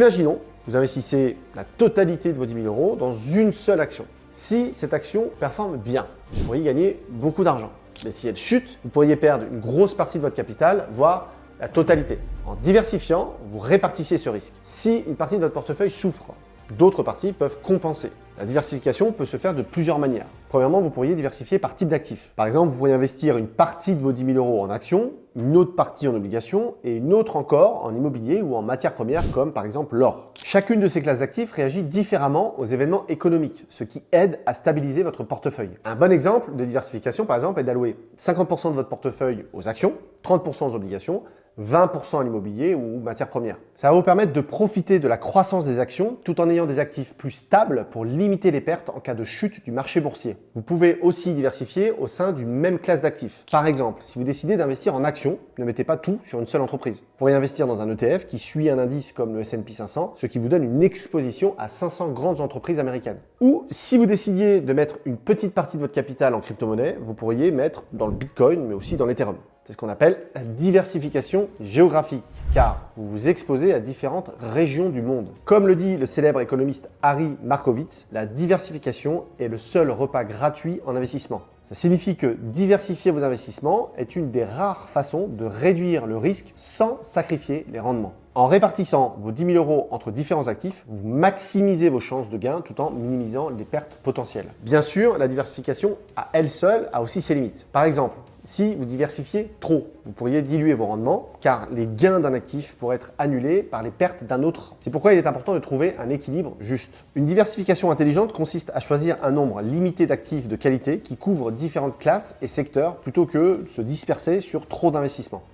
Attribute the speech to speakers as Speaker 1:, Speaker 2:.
Speaker 1: Imaginons, vous investissez la totalité de vos 10 000 € dans une seule action. Si cette action performe bien, vous pourriez gagner beaucoup d'argent. Mais si elle chute, vous pourriez perdre une grosse partie de votre capital, voire la totalité. En diversifiant, vous répartissez ce risque. Si une partie de votre portefeuille souffre, d'autres parties peuvent compenser. La diversification peut se faire de plusieurs manières. Premièrement, vous pourriez diversifier par type d'actif. Par exemple, vous pourriez investir une partie de vos 10 000 € en actions, une autre partie en obligations et une autre encore en immobilier ou en matières premières comme par exemple l'or. Chacune de ces classes d'actifs réagit différemment aux événements économiques, ce qui aide à stabiliser votre portefeuille. Un bon exemple de diversification par exemple est d'allouer 50% de votre portefeuille aux actions, 30% aux obligations, 20% à l'immobilier ou matières premières. Ça va vous permettre de profiter de la croissance des actions tout en ayant des actifs plus stables pour limiter les pertes en cas de chute du marché boursier. Vous pouvez aussi diversifier au sein d'une même classe d'actifs. Par exemple, si vous décidez d'investir en actions, ne mettez pas tout sur une seule entreprise. Vous pourriez investir dans un ETF qui suit un indice comme le S&P 500, ce qui vous donne une exposition à 500 grandes entreprises américaines. Ou si vous décidiez de mettre une petite partie de votre capital en crypto-monnaie, vous pourriez mettre dans le Bitcoin mais aussi dans l'Ethereum. C'est ce qu'on appelle la diversification géographique, car vous vous exposez à différentes régions du monde. Comme le dit le célèbre économiste Harry Markowitz, la diversification est le seul repas gratuit en investissement. Ça signifie que diversifier vos investissements est une des rares façons de réduire le risque sans sacrifier les rendements. En répartissant vos 10 000 € entre différents actifs, vous maximisez vos chances de gain tout en minimisant les pertes potentielles. Bien sûr, la diversification à elle seule a aussi ses limites. Par exemple, si vous diversifiez trop, vous pourriez diluer vos rendements car les gains d'un actif pourraient être annulés par les pertes d'un autre. C'est pourquoi il est important de trouver un équilibre juste. Une diversification intelligente consiste à choisir un nombre limité d'actifs de qualité qui couvrent différentes classes et secteurs plutôt que de se disperser sur trop d'investissements.